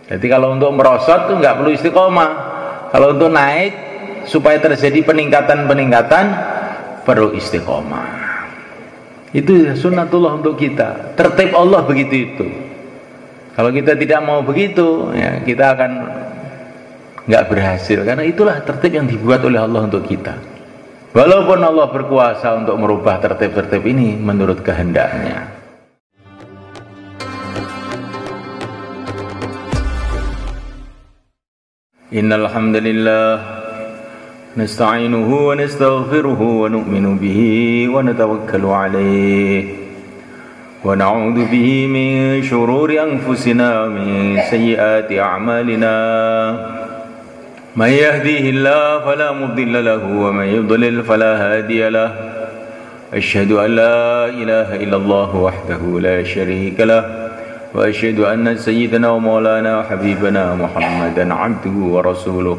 Jadi kalau untuk merosot tuh nggak perlu istiqomah. Kalau untuk naik supaya terjadi peningkatan perlu istiqomah. Itu sunnatullah untuk kita. Tertib Allah begitu itu. Kalau kita tidak mau begitu, ya kita akan nggak berhasil. Karena itulah tertib yang dibuat oleh Allah untuk kita. Walaupun Allah berkuasa untuk merubah tertib-tertib ini menurut kehendaknya. Innal hamdalillah nasta'inuhu wa nastaghfiruhu wa nu'minu bihi wa natawakkalu alayhi wa na'udzu bihi min shururi anfusina wa min sayyiati a'malina man yahdihillahu fala mudilla lahu wa man yudlil fala hadiya lahu asyhadu an la ilaha illallah wahdahu la syarika lahu wa asyhadu anna sayyidana wa maulana habibana Muhammadan abduhu wa rasuluh.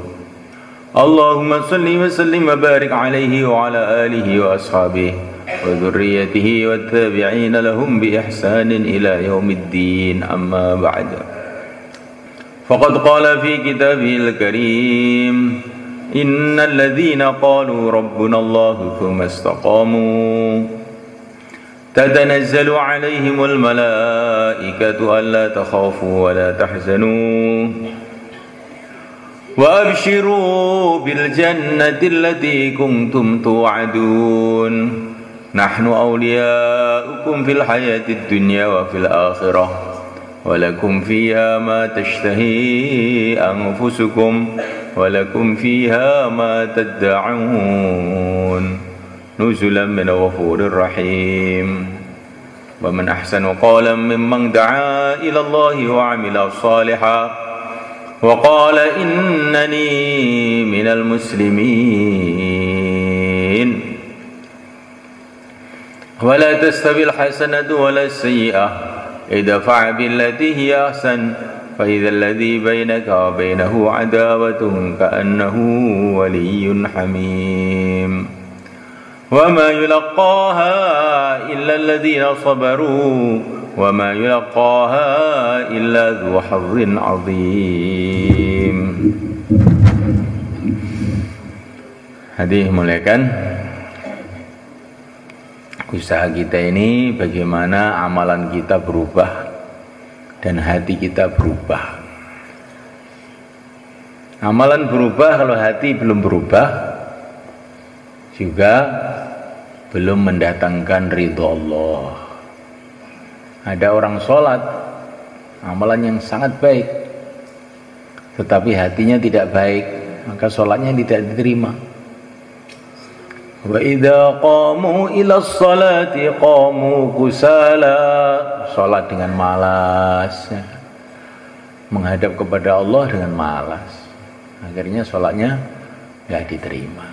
Allahumma salli wa sallim wa barik alaihi wa ala alihi wa ashabihi wa dhurriyyatihi wa tabi'ina lahum bi ihsanin ila yaumiddin, amma ba'd. Faqad qala fi kitabihil karim innal ladzina qalu rabbuna Allah thumma istaqamu تتنزل عليهم الملائكة ألا تخافوا ولا تحزنوا وأبشروا بالجنة التي كنتم توعدون نحن أولياؤكم في الحياة الدنيا وفي الآخرة ولكم فيها ما تشتهي أنفسكم ولكم فيها ما تدعون نزلا من غفور رحيم ومن أحسن قولا ممن دعا إلى الله وعمل صالحا وقال إنني من المسلمين ولا تستوي الحسنة ولا السيئة ادفع بالتي هي أحسن فإذا الذي بينك وبينه عداوة كأنه ولي حميم وما يلقاها إلا الذين صبروا وما يلقاها إلا ذو حظ عظيم. Hadirin muliakan, usaha kita ini bagaimana amalan kita berubah dan hati kita berubah. Amalan berubah kalau hati belum berubah, juga belum mendatangkan ridho Allah. Ada orang sholat, amalan yang sangat baik, tetapi hatinya tidak baik, maka sholatnya tidak diterima. Wa idza qamu ila sholati qamu kusala, sholat dengan malas, menghadap kepada Allah dengan malas, akhirnya sholatnya tidak diterima.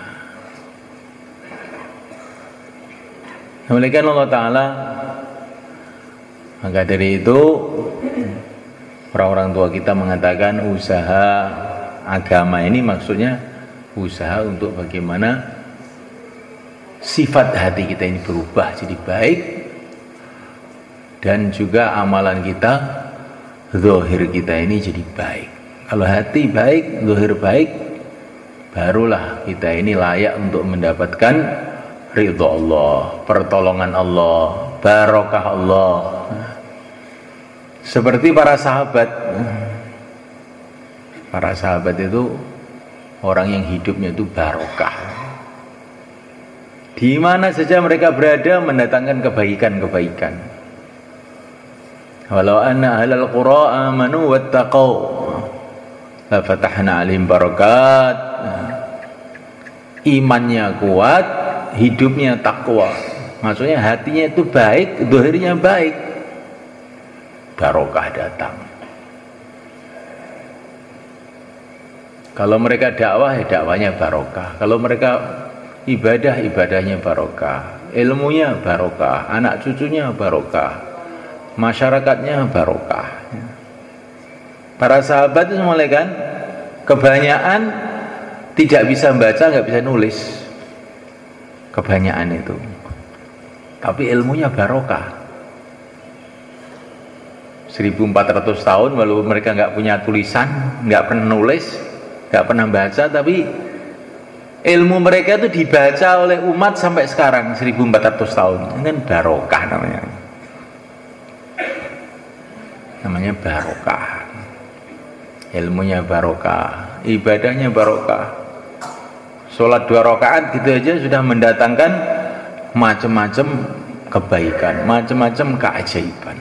Demikian Allah Ta'ala. Maka dari itu orang-orang tua kita mengatakan usaha agama ini maksudnya usaha untuk bagaimana sifat hati kita ini berubah jadi baik, dan juga amalan kita, zahir kita ini jadi baik. Kalau hati baik, zahir baik, barulah kita ini layak untuk mendapatkan ridho Allah, pertolongan Allah, barokah Allah. Seperti para sahabat. Para sahabat itu orang yang hidupnya itu barokah. Di mana saja mereka berada mendatangkan kebaikan-kebaikan. Walau anna ahlal qura amanu wattaqau la fatahna alaihim barakat. Imannya kuat, hidupnya takwa, maksudnya hatinya itu baik, zahirnya baik, barokah datang. Kalau mereka dakwah, ya dakwahnya barokah. Kalau mereka ibadah, ibadahnya barokah. Ilmunya barokah, anak cucunya barokah, masyarakatnya barokah. Para sahabat itu mulai kan, kebanyakan tidak bisa baca, nggak bisa nulis. Kebanyakan itu, tapi ilmunya barokah. 1400 tahun, walaupun mereka nggak punya tulisan, nggak pernah nulis, nggak pernah baca, tapi ilmu mereka itu dibaca oleh umat sampai sekarang 1400 tahun. Ini kan barokah namanya. Namanya barokah. Ilmunya barokah, ibadahnya barokah. Sholat 2 rakaat gitu aja sudah mendatangkan macam-macam kebaikan, macam-macam keajaiban.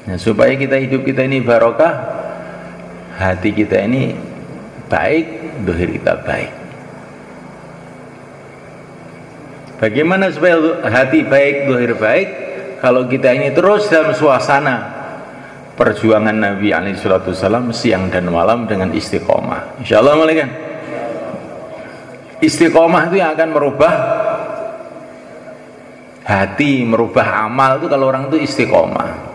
Nah, supaya hidup kita ini barokah, hati kita ini baik, zahir kita baik. Bagaimana supaya hati baik, zahir baik? Kalau kita ini terus dalam suasana perjuangan Nabi SAW siang dan malam dengan istiqomah. Insyaallah malaikat. Istiqomah itu yang akan merubah hati, merubah amal itu kalau orang itu istiqomah.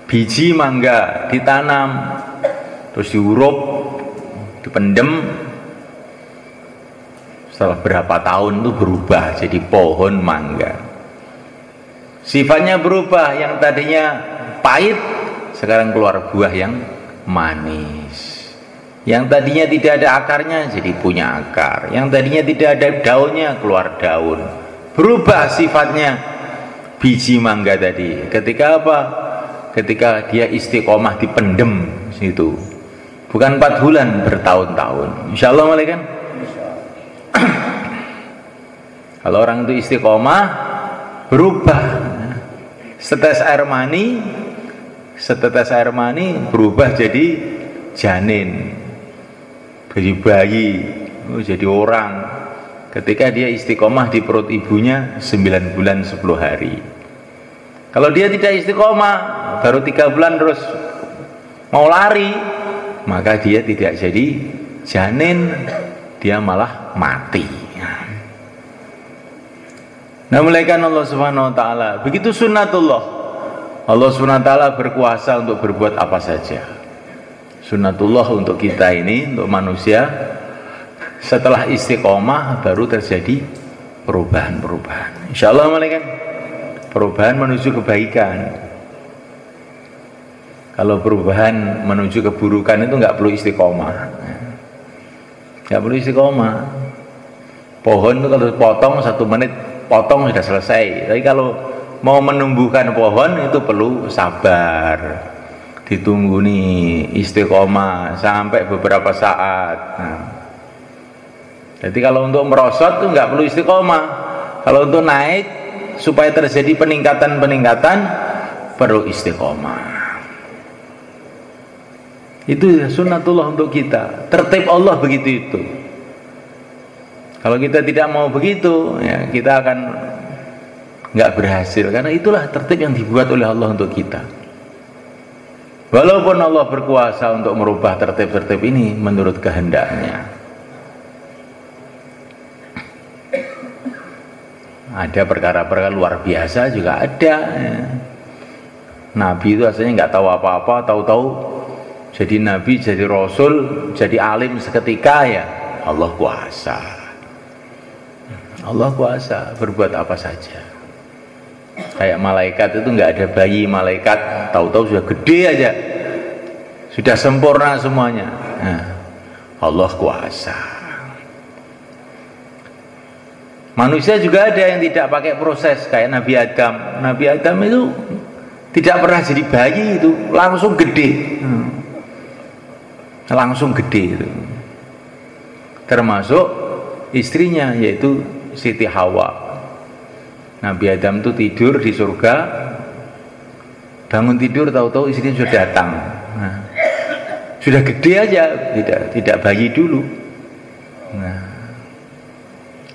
Biji mangga ditanam, terus diurup, dipendem, setelah berapa tahun itu berubah jadi pohon mangga. Sifatnya berubah, yang tadinya pahit sekarang keluar buah yang manis. Yang tadinya tidak ada akarnya jadi punya akar. Yang tadinya tidak ada daunnya keluar daun. Berubah sifatnya biji mangga tadi. Ketika apa? Ketika dia istiqomah dipendem situ, bukan 4 bulan, bertahun-tahun. Insyaallah malaikat. Kalau orang itu istiqomah berubah, setetes air mani berubah jadi janin, jadi bayi, jadi orang. Ketika dia istiqomah di perut ibunya 9 bulan 10 hari. Kalau dia tidak istiqomah, baru 3 bulan terus mau lari, maka dia tidak jadi janin, dia malah mati. Nah, mulaikan Allah Subhanahu wa taala. Begitu sunnatullah. Allah Subhanahu wa taala berkuasa untuk berbuat apa saja. Sunnatullah untuk kita ini, untuk manusia, setelah istiqomah baru terjadi perubahan-perubahan. Insyaallah malaikat. Perubahan menuju kebaikan. Kalau perubahan menuju keburukan itu nggak perlu istiqomah. Nggak perlu istiqomah. Pohon itu kalau potong 1 menit, potong sudah selesai. Tapi kalau mau menumbuhkan pohon itu perlu sabar. Ditunggu nih istiqomah sampai beberapa saat. Nah, jadi kalau untuk merosot itu nggak perlu istiqomah. Kalau untuk naik supaya terjadi peningkatan perlu istiqomah. Itu sunnatullah untuk kita. Tertib Allah begitu itu. Kalau kita tidak mau begitu, ya kita akan nggak berhasil. Karena itulah tertib yang dibuat oleh Allah untuk kita. Walaupun Allah berkuasa untuk merubah tertib-tertib ini menurut kehendaknya. Ada perkara-perkara luar biasa juga ada. Nabi itu asalnya nggak tahu apa-apa, tahu-tahu jadi nabi, jadi rasul, jadi alim seketika, ya Allah kuasa. Allah kuasa berbuat apa saja. Kayak malaikat itu nggak ada bayi malaikat, tahu-tahu sudah gede aja, sudah sempurna semuanya. Nah, Allah kuasa. Manusia juga ada yang tidak pakai proses, kayak Nabi Adam. Nabi Adam itu tidak pernah jadi bayi, itu langsung gede. Langsung gede itu. Termasuk istrinya, yaitu Siti Hawa. Nabi Adam itu tidur di surga, bangun tidur tahu-tahu istrinya sudah datang. Nah, sudah gede aja, tidak bayi dulu. Nah,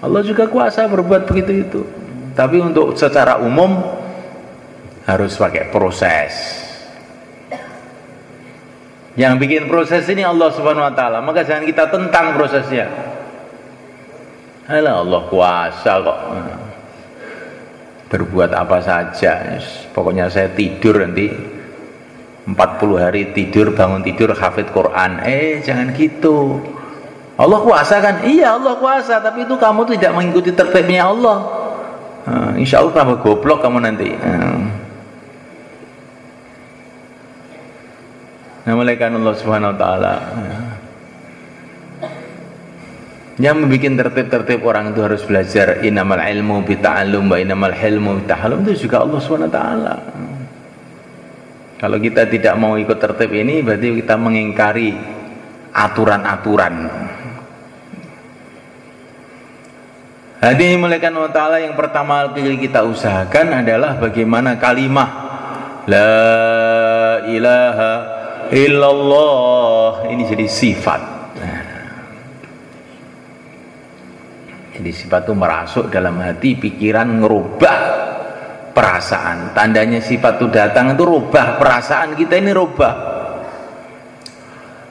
Allah juga kuasa berbuat begitu itu. Tapi untuk secara umum harus pakai proses. Yang bikin proses ini Allah Subhanahu wa taala, maka jangan kita tentang prosesnya. Alah, Allah kuasa kok. Berbuat apa saja. Pokoknya saya tidur nanti 40 hari tidur, bangun tidur hafid Quran. Jangan gitu. Allah kuasa kan? Iya Allah kuasa, tapi itu kamu tidak mengikuti tertibnya Allah. insya Allah tambah goblok kamu nanti. Nah, malaikat Allah Subhanahu wa taala yang membuat tertib-tertib orang itu harus belajar. Innamal ilmu bita'allum wa innamal hilmu bitahallum, itu juga Allah Subhanahu wa taala. Kalau kita tidak mau ikut tertib ini, berarti kita mengingkari aturan-aturan. Hadirin malaikat Allah taala, yang pertama kali kita usahakan adalah bagaimana kalimah la ilaha illallah ini jadi sifat. Jadi sifat itu merasuk dalam hati, pikiran, ngerubah perasaan. Tandanya sifat itu datang itu rubah perasaan kita, ini rubah.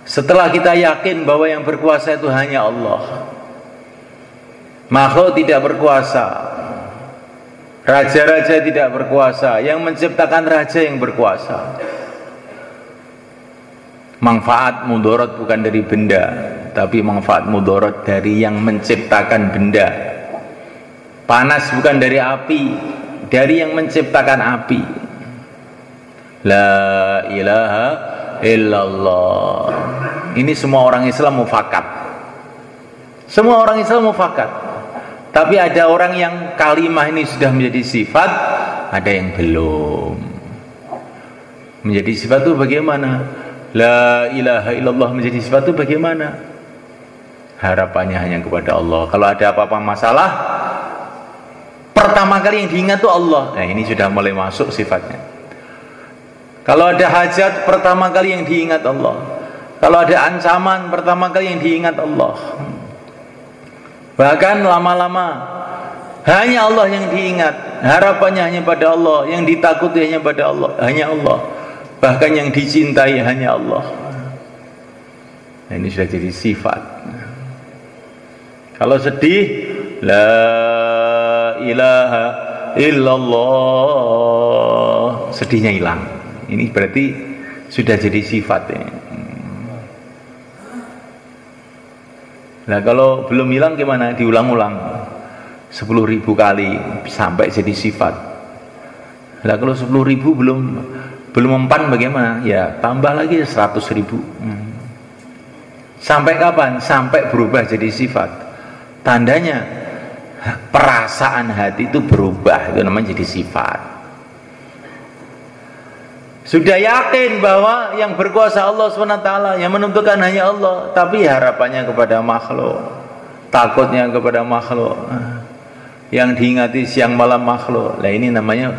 Setelah kita yakin bahwa yang berkuasa itu hanya Allah, makhluk tidak berkuasa, raja-raja tidak berkuasa, yang menciptakan raja yang berkuasa. Manfaat mudarat bukan dari benda, tapi manfaat mudarat dari yang menciptakan benda. Panas bukan dari api, dari yang menciptakan api. La ilaha illallah. Ini semua orang Islam mufakat. Semua orang Islam mufakat. Tapi ada orang yang kalimah ini sudah menjadi sifat, ada yang belum. Menjadi sifat itu bagaimana? La ilaha illallah menjadi sifat itu bagaimana? Harapannya hanya kepada Allah. Kalau ada apa-apa masalah, pertama kali yang diingat itu Allah. Nah, ini sudah mulai masuk sifatnya. Kalau ada hajat, pertama kali yang diingat Allah. Kalau ada ancaman, pertama kali yang diingat Allah. Bahkan lama-lama hanya Allah yang diingat, harapannya hanya pada Allah, yang ditakuti hanya pada Allah, hanya Allah. Bahkan yang dicintai hanya Allah. Nah, ini sudah jadi sifat. Kalau sedih, la ilaha illallah, sedihnya hilang. Ini berarti sudah jadi sifatnya. Nah, kalau belum hilang gimana? Diulang-ulang 10.000 kali sampai jadi sifat. Nah, kalau 10.000 belum mempan bagaimana? Ya tambah lagi 100.000. Sampai kapan? Sampai berubah jadi sifat. Tandanya perasaan hati itu berubah, itu namanya jadi sifat. Sudah yakin bahwa yang berkuasa Allah SWT, yang menentukan hanya Allah, tapi harapannya kepada makhluk, takutnya kepada makhluk, yang diingati siang malam makhluk. Nah, ini namanya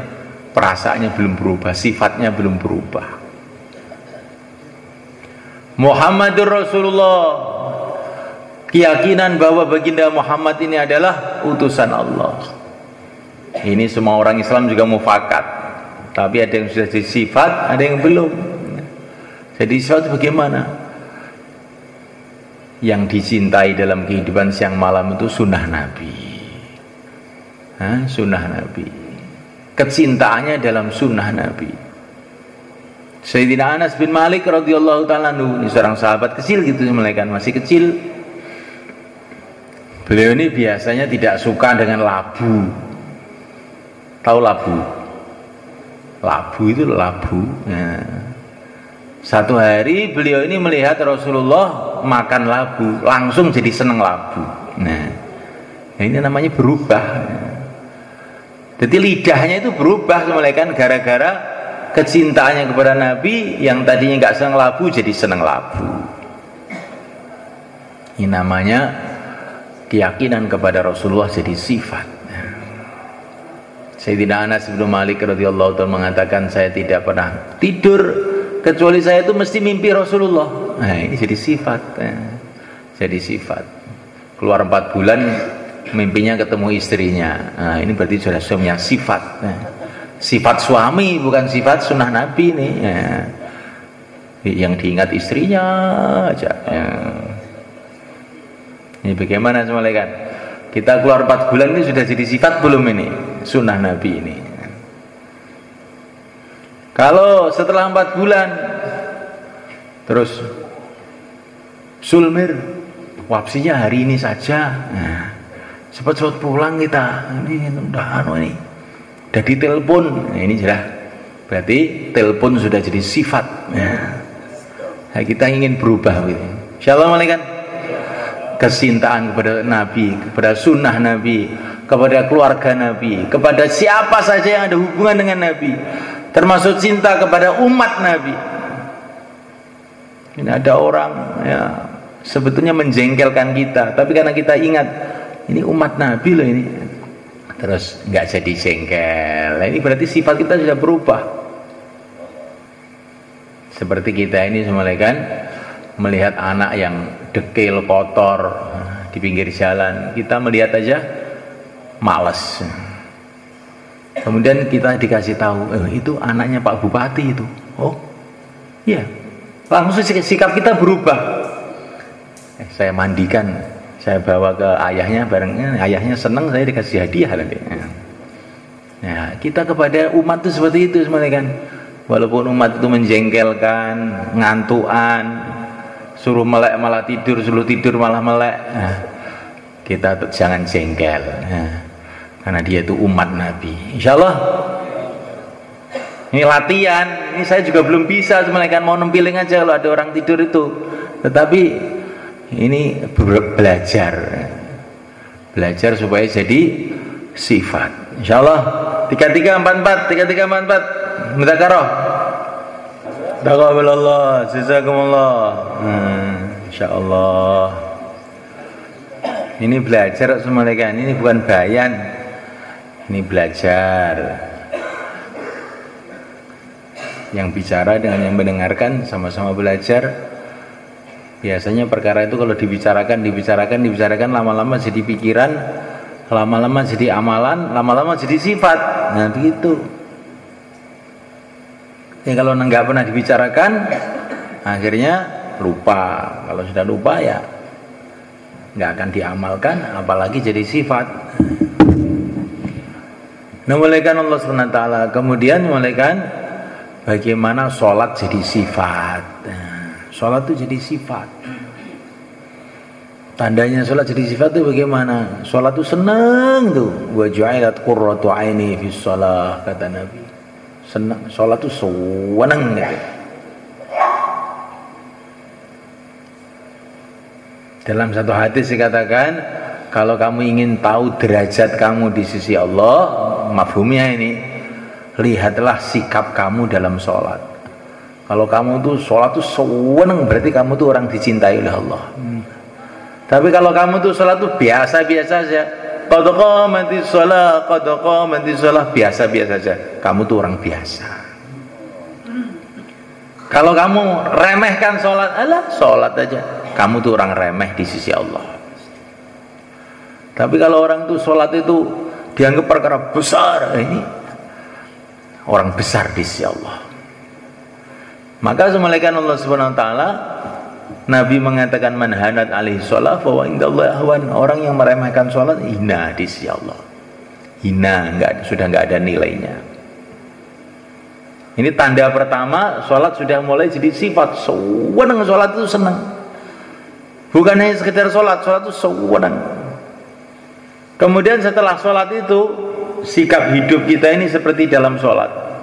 perasaannya belum berubah, sifatnya belum berubah. Muhammadur Rasulullah, keyakinan bahwa baginda Muhammad ini adalah utusan Allah. Ini semua orang Islam juga mufakat. Tapi ada yang sudah jadi sifat, ada yang belum. Jadi sifat bagaimana? Yang dicintai dalam kehidupan siang malam itu sunnah Nabi. Sunnah Nabi. Kecintaannya dalam sunnah Nabi. Sayyidina Anas bin Malik radhiyallahu ta'ala anhu, ini seorang sahabat kecil gitu, masih kecil. Beliau ini biasanya tidak suka dengan labu. Tahu labu? Labu itu labu. Nah, satu hari beliau ini melihat Rasulullah makan labu, langsung jadi seneng labu. Nah, ini namanya berubah. Jadi lidahnya itu berubah semacam gara-gara kecintaannya kepada Nabi, yang tadinya nggak senang labu jadi senang labu. Ini namanya keyakinan kepada Rasulullah jadi sifat. Sayyidina Anas bin Malik radhiyallahu ta'ala mengatakan, saya tidak pernah tidur kecuali saya itu mesti mimpi Rasulullah. Nah, ini jadi sifat. Jadi sifat. Keluar 4 bulan mimpinya ketemu istrinya. Nah, ini berarti sudah suaminya sifat. Sifat suami, bukan sifat sunnah Nabi ini. Yang diingat istrinya aja. Ini bagaimana malaikat? Kita keluar 4 bulan ini sudah jadi sifat belum ini? Sunnah Nabi ini. Kalau setelah 4 bulan terus sulmir, wapsinya hari ini saja. Nah, cepat-cepat pulang kita. Ini udah udah ditelepon. Nah, ini jelas. Berarti telepon sudah jadi sifat. Nah, kita ingin berubah gitu. Insyaallah malaikat kecintaan kepada Nabi, kepada sunnah Nabi, kepada keluarga Nabi, kepada siapa saja yang ada hubungan dengan Nabi, termasuk cinta kepada umat Nabi. Ini ada orang ya sebetulnya menjengkelkan kita, tapi karena kita ingat ini umat Nabi loh ini, terus nggak jadi jengkel. Nah, ini berarti sifat kita sudah berubah. Seperti kita ini semuanya kan melihat anak yang dekil kotor di pinggir jalan, kita melihat aja malas. Kemudian kita dikasih tahu, itu anaknya Pak Bupati itu. Oh, iya. Langsung sikap kita berubah. Saya mandikan, saya bawa ke ayahnya, barengnya ayahnya senang, saya dikasih hadiah nanti. Nah, kita kepada umat itu seperti itu semuanya kan. Walaupun umat itu menjengkelkan, ngantuan, suruh melek malah tidur, suruh tidur malah melek, nah, kita jangan jengkel, nah, karena dia itu umat Nabi. Insyaallah ini latihan, ini saya juga belum bisa, cuma kan mau nempiling aja kalau ada orang tidur itu, tetapi ini belajar supaya jadi sifat. Insyaallah 3344 mudzakarah. Taqabbalallah, jazakumullah. Insyaallah. Ini belajar semuanya kan, ini bukan bayan. Ini belajar. Yang bicara dengan yang mendengarkan sama-sama belajar. Biasanya perkara itu kalau dibicarakan lama-lama jadi pikiran, lama-lama jadi amalan, lama-lama jadi sifat. Nah, begitu. Ya, kalau nggak pernah dibicarakan, akhirnya lupa. Kalau sudah lupa ya nggak akan diamalkan, apalagi jadi sifat. Nah, mulaikan Allah SWT. Kemudian mulaikan bagaimana sholat jadi sifat. Sholat itu jadi sifat. Tandanya sholat jadi sifat itu bagaimana? Sholat itu senang tuh. Wa ju'ilat qurratu aini fi shalah, kata Nabi. Senang, sholat itu senang gitu. Dalam satu hadis dikatakan, kalau kamu ingin tahu derajat kamu di sisi Allah, mafhumnya ini, lihatlah sikap kamu dalam sholat. Kalau kamu tuh sholat tuh senang, berarti kamu tuh orang dicintai oleh Allah. Tapi kalau kamu tuh sholat tuh biasa-biasa saja, qad qamatis shalah, biasa-biasa saja, kamu tuh orang biasa. Kalau kamu remehkan sholat, sholat aja, kamu tuh orang remeh di sisi Allah. Tapi kalau orang tuh sholat itu dianggap perkara besar, ini orang besar di sisi Allah. Maka semalaikan Allah Subhanahu wa taala, Nabi mengatakan man hanat alaihi shalah fa wa indallahi ahwan. Orang yang meremehkan sholat hina di sisi Allah. Hina, sudah enggak ada nilainya. Ini tanda pertama, sholat sudah mulai jadi sifat. Senang sholat itu senang. Bukan hanya sekedar sholat itu senang. Kemudian setelah sholat itu, sikap hidup kita ini seperti dalam sholat.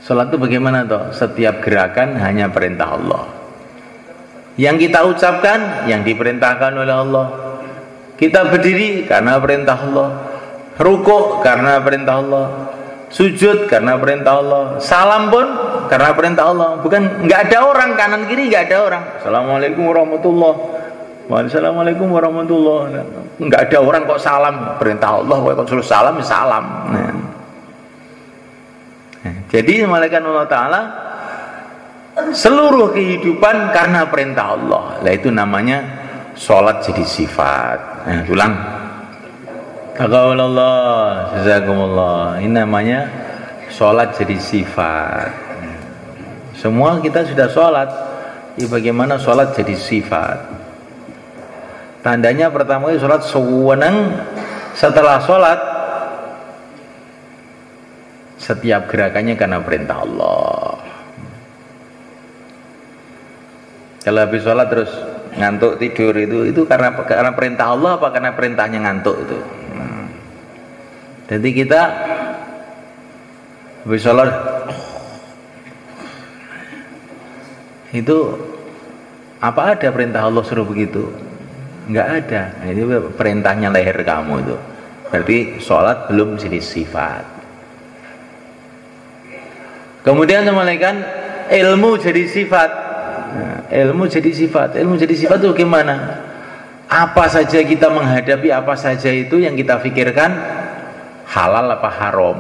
Sholat itu bagaimana toh? Setiap gerakan hanya perintah Allah. Yang kita ucapkan, yang diperintahkan oleh Allah. Kita berdiri karena perintah Allah. Rukuk karena perintah Allah. Sujud karena perintah Allah. Salam pun karena perintah Allah. Bukan, nggak ada orang kanan kiri, nggak ada orang. Assalamualaikum warahmatullahi wabarakatuh. Waalaikumsalam warahmatullahi wabarakatuh. Nggak ada orang kok salam, perintah Allah. Kok suruh salam, salam. Jadi malaikat Allah Ta'ala seluruh kehidupan karena perintah Allah. Lah itu namanya sholat jadi sifat. Ulang. Taqabbalallah, jazakumullah. Ini namanya sholat jadi sifat. Semua kita sudah sholat. Bagaimana sholat jadi sifat? Tandanya pertama kali sholat senang. Setelah sholat, setiap gerakannya karena perintah Allah. Kalau habis sholat terus ngantuk tidur itu karena perintah Allah apa karena perintahnya ngantuk itu. Jadi kita habis sholat itu apa ada perintah Allah suruh begitu? Enggak ada. Nah, ini perintahnya leher kamu itu. Berarti sholat belum jadi sifat. Kemudian kembalikan ilmu jadi sifat. Nah, ilmu jadi sifat. Ilmu jadi sifat itu gimana? Apa saja kita menghadapi, apa saja itu yang kita pikirkan halal apa haram.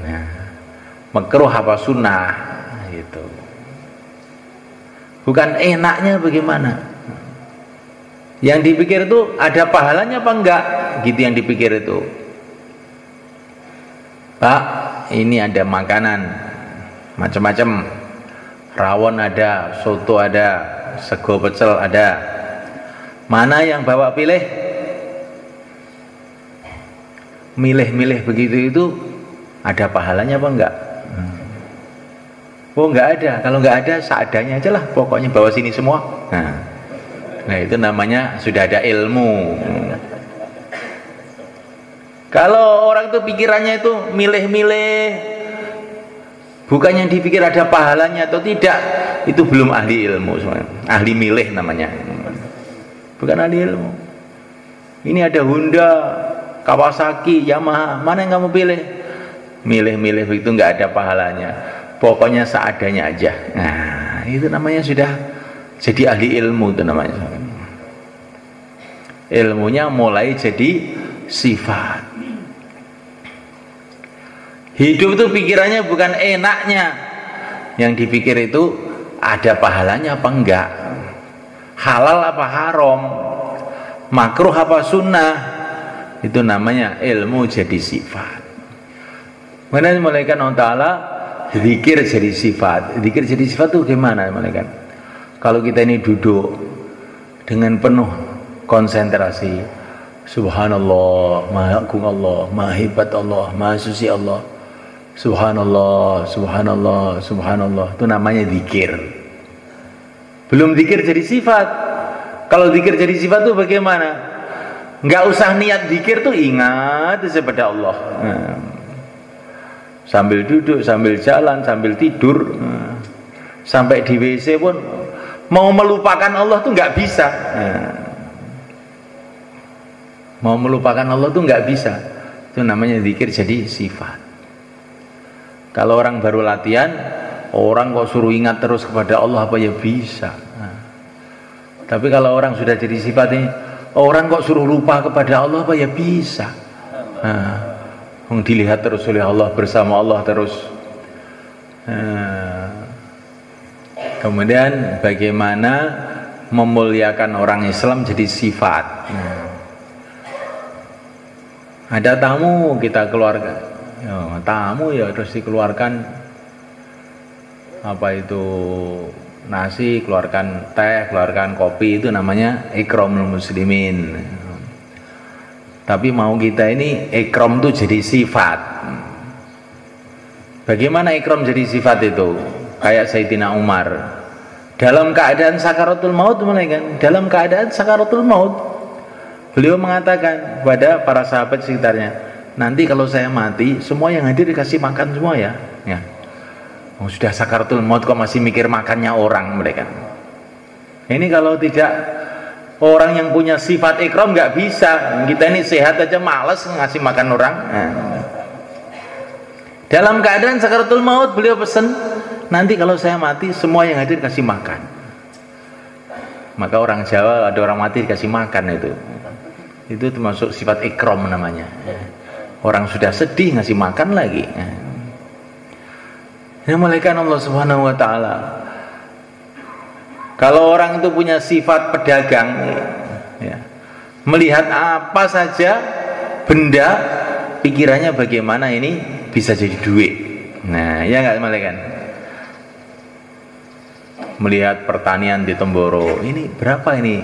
Nah, makruh apa sunnah gitu. Bukan enaknya bagaimana. Yang dipikir itu ada pahalanya apa enggak? Gitu yang dipikir itu. Pak, ini ada makanan macam-macam. Rawon ada, soto ada, sego pecel ada. Mana yang bawa pilih? Milih-milih begitu itu ada pahalanya apa enggak? Oh enggak ada. Kalau enggak ada seadanya aja lah. Pokoknya bawa sini semua. Nah itu namanya sudah ada ilmu. Kalau orang itu pikirannya itu milih-milih, bukan yang dipikir ada pahalanya atau tidak, itu belum ahli ilmu semuanya. Ahli milih namanya. Bukan ahli ilmu. Ini ada Honda, Kawasaki, Yamaha, mana yang kamu pilih? Milih-milih begitu nggak ada pahalanya. Pokoknya seadanya aja. Nah, itu namanya sudah jadi ahli ilmu itu namanya. Ilmunya mulai jadi sifat. Hidup itu pikirannya bukan enaknya. Yang dipikir itu ada pahalanya apa enggak? Halal apa haram? Makruh apa sunnah? Itu namanya ilmu jadi sifat. Kemudian malaikat Allah Ta'ala zikir jadi sifat. Zikir jadi sifat itu gimana malaikat? Kalau kita ini duduk dengan penuh konsentrasi, subhanallah, maha agung Allah, maha hebat Allah, maha suci Allah, subhanallah, subhanallah, subhanallah, itu namanya zikir. Belum zikir jadi sifat. Kalau zikir jadi sifat itu bagaimana? Nggak usah niat zikir tuh ingat kepada Allah. Sambil duduk, sambil jalan, sambil tidur, sampai di WC pun mau melupakan Allah tuh nggak bisa. Mau melupakan Allah tuh nggak bisa. Itu namanya zikir jadi sifat. Kalau orang baru latihan, orang kok suruh ingat terus kepada Allah apa ya bisa. Tapi kalau orang sudah jadi sifat ini, orang kok suruh lupa kepada Allah apa ya bisa. Dilihat terus oleh Allah, bersama Allah terus. Kemudian bagaimana memuliakan orang Islam jadi sifat. Ada tamu kita keluarga, tamu ya terus dikeluarkan apa itu nasi, keluarkan teh, keluarkan kopi, itu namanya ikramul muslimin. Tapi mau kita ini ikram itu jadi sifat. Bagaimana ikram jadi sifat itu? Kayak Sayyidina Umar dalam keadaan sakaratul maut, dalam keadaan sakaratul maut, beliau mengatakan kepada para sahabat sekitarnya, nanti kalau saya mati, semua yang hadir dikasih makan semua ya. Sudah sakaratul maut kok masih mikir makannya orang mereka. Ini kalau tidak orang yang punya sifat ikram nggak bisa. Kita ini sehat aja males ngasih makan orang. Dalam keadaan sakaratul maut beliau pesan, nanti kalau saya mati semua yang hadir kasih makan. Maka orang Jawa ada orang mati dikasih makan itu termasuk sifat ikram namanya. Orang sudah sedih ngasih makan lagi. Ini malaikat Allah Subhanahu wa Ta'ala. Kalau orang itu punya sifat pedagang, melihat apa saja benda, pikirannya bagaimana ini bisa jadi duit. Nah, ya nggak malaikat? Melihat pertanian di Temboro, ini berapa ini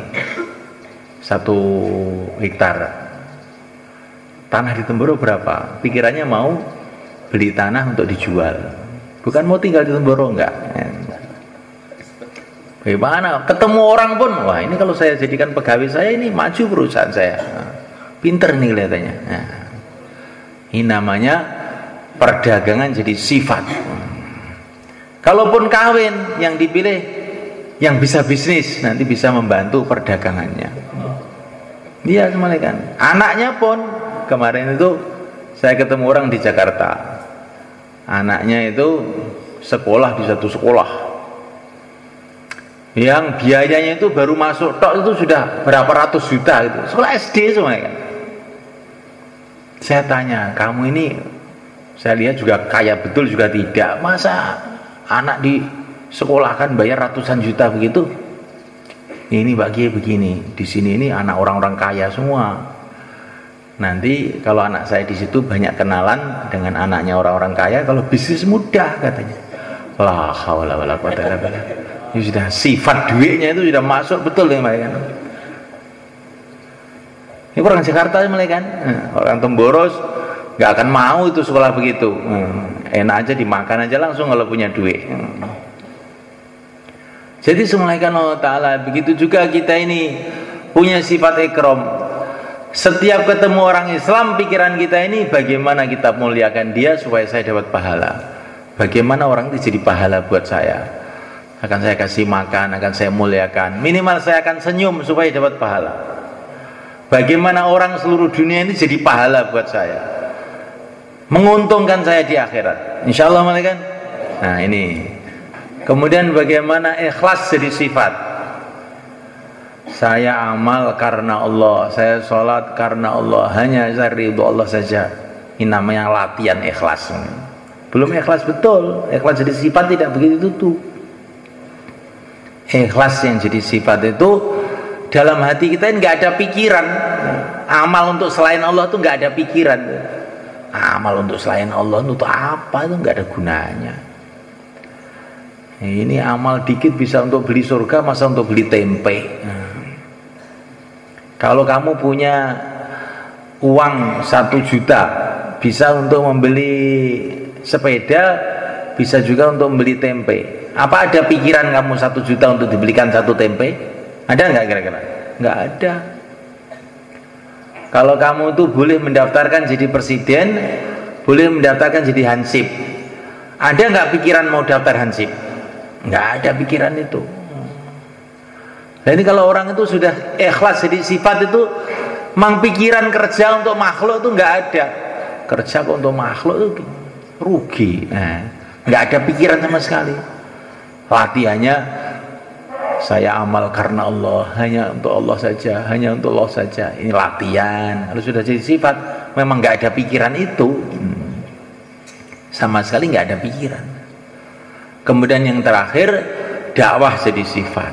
1 hektar tanah di Temboro berapa? Pikirannya mau beli tanah untuk dijual, bukan mau tinggal di Temboro, enggak. Bagaimana? Ketemu orang pun, wah ini kalau saya jadikan pegawai saya ini maju perusahaan saya. Pinter nih kelihatannya. Nah, ini namanya perdagangan jadi sifat. Kalaupun kawin yang dipilih yang bisa bisnis, nanti bisa membantu perdagangannya. Dia semalekan. Anaknya pun kemarin itu saya ketemu orang di Jakarta. Anaknya itu sekolah di satu sekolah yang biayanya itu baru masuk tok itu sudah berapa ratus juta itu. Sekolah SD semuanya kan. Saya tanya, kamu ini saya lihat juga kaya betul juga tidak. Masa anak di sekolah kan bayar ratusan juta begitu? Ini Pak Kiai begini, di sini ini anak orang-orang kaya semua. Nanti kalau anak saya di situ banyak kenalan dengan anaknya orang-orang kaya, kalau bisnis mudah katanya. La haula wala quwata illa billah. Ini sudah sifat duitnya itu sudah masuk betul ya mereka. Ini orang Jakarta mereka kan, orang Temboros nggak akan mau itu sekolah begitu. Enak aja dimakan aja langsung kalau punya duit. Jadi semulaikan Allah Ta'ala. Begitu juga kita ini punya sifat ikram. Setiap ketemu orang Islam, pikiran kita ini bagaimana kita muliakan dia supaya saya dapat pahala. Bagaimana orang itu jadi pahala buat saya. Akan saya kasih makan, akan saya muliakan. Minimal saya akan senyum supaya dapat pahala. Bagaimana orang seluruh dunia ini jadi pahala buat saya, menguntungkan saya di akhirat. Insya Allah malaikat. Nah ini. Kemudian bagaimana ikhlas jadi sifat. Saya amal karena Allah, saya sholat karena Allah, hanya cari ridho Allah saja. Ini namanya latihan ikhlas. Belum ikhlas betul. Ikhlas jadi sifat tidak begitu tuh. Ikhlas yang jadi sifat itu dalam hati kita nggak ada pikiran. Amal untuk selain Allah itu nggak ada pikiran. Amal untuk selain Allah untuk apa itu nggak ada gunanya. Ini amal dikit bisa untuk beli surga, masa untuk beli tempe. Kalau kamu punya uang 1 juta, bisa untuk membeli sepeda, bisa juga untuk membeli tempe. Apa ada pikiran kamu 1 juta untuk dibelikan 1 tempe? Ada nggak kira-kira? Nggak ada. Kalau kamu tuh boleh mendaftarkan jadi presiden, boleh mendaftarkan jadi hansip, ada nggak pikiran mau daftar hansip? Nggak ada pikiran itu. Nah ini kalau orang itu sudah ikhlas jadi sifat itu, mang pikiran kerja untuk makhluk itu nggak ada. Kerja kok untuk makhluk itu rugi. Nggak ada pikiran sama sekali. Latihannya saya amal karena Allah, hanya untuk Allah saja, hanya untuk Allah saja. Ini latihan. Kalau sudah jadi sifat, memang nggak ada pikiran itu, sama sekali nggak ada pikiran. Kemudian yang terakhir, dakwah jadi sifat.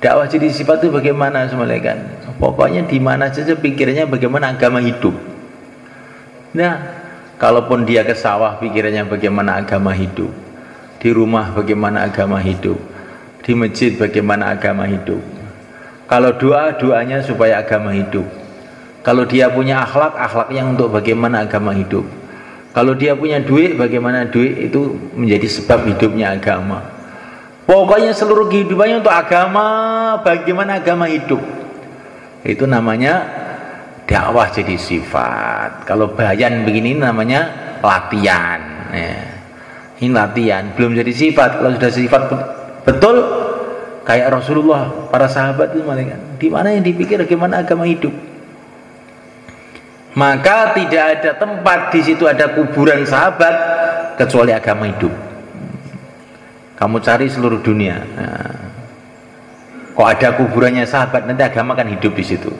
Dakwah jadi sifat itu bagaimana semuanya kan? Pokoknya di mana saja pikirannya bagaimana agama hidup. Nah, kalaupun dia ke sawah pikirannya bagaimana agama hidup. Di rumah bagaimana agama hidup. Di masjid bagaimana agama hidup. Kalau doa, doanya supaya agama hidup. Kalau dia punya akhlak, akhlaknya untuk bagaimana agama hidup. Kalau dia punya duit, bagaimana duit itu menjadi sebab hidupnya agama. Pokoknya seluruh kehidupannya untuk agama, bagaimana agama hidup. Itu namanya dakwah jadi sifat. Kalau bayan begini namanya latihan. Ini latihan, belum jadi sifat. Kalau sudah sifat betul, kayak Rasulullah, para sahabat itu malaikat. Di mana yang dipikir bagaimana agama hidup. Maka tidak ada tempat di situ ada kuburan sahabat kecuali agama hidup. Kamu cari seluruh dunia. Kok ada kuburannya sahabat, nanti agama kan hidup di situ.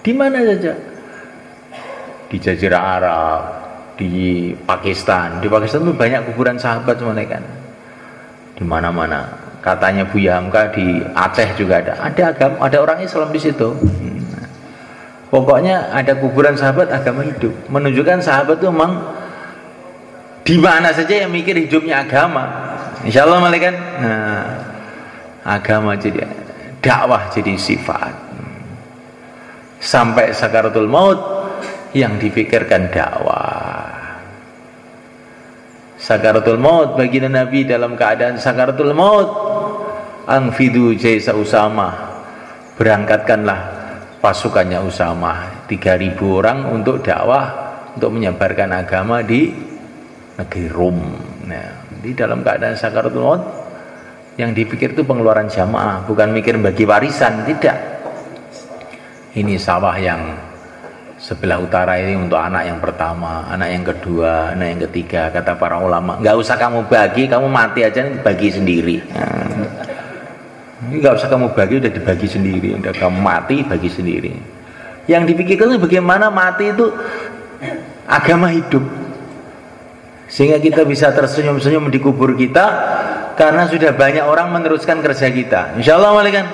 Di mana saja. Di Jazirah Arab, di Pakistan. Di Pakistan itu banyak kuburan sahabat semuanya kan. Di mana-mana. Katanya Buya Hamka di Aceh juga ada. Ada agama, ada orang Islam di situ. Pokoknya ada kuburan sahabat, agama hidup. Menunjukkan sahabat itu memang di mana saja yang mikir hidupnya agama. Insya Allah malaikat. Nah, agama jadi dakwah jadi sifat. Sampai sakaratul maut yang dipikirkan dakwah. Sakaratul maut bagi Nabi dalam keadaan sakaratul maut Angfidu jaisa Usama, berangkatkanlah pasukannya Usama, 3.000 orang untuk dakwah, untuk menyebarkan agama di negeri Rum. Nah, di dalam keadaan sakaratul maut, yang dipikir itu pengeluaran jamaah, bukan mikir bagi warisan, tidak. Ini sawah yang sebelah utara ini untuk anak yang pertama, anak yang kedua, anak yang ketiga. Kata para ulama, nggak usah kamu bagi, kamu mati aja bagi sendiri. Ini nggak usah kamu bagi, udah dibagi sendiri. Udah kamu mati, bagi sendiri. Yang dipikirkan itu bagaimana mati itu agama hidup, sehingga kita bisa tersenyum-senyum di kubur kita, karena sudah banyak orang meneruskan kerja kita. Insya Allah malaikat.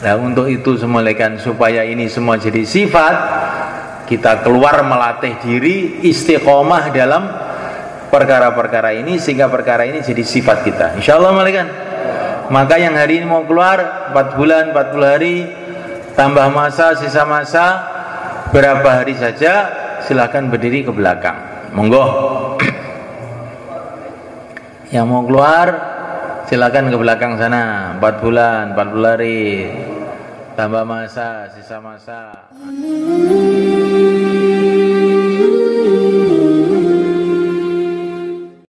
Nah, untuk itu semua malaikat, supaya ini semua jadi sifat, kita keluar melatih diri istiqomah dalam perkara-perkara ini, sehingga perkara ini jadi sifat kita. Insya Allah malaikat. Maka yang hari ini mau keluar 4 bulan, 40 hari, tambah masa, sisa masa berapa hari saja, silahkan berdiri ke belakang, monggo. Yang mau keluar silahkan ke belakang sana. 4 bulan, 40 hari, tambah masa, sisa masa.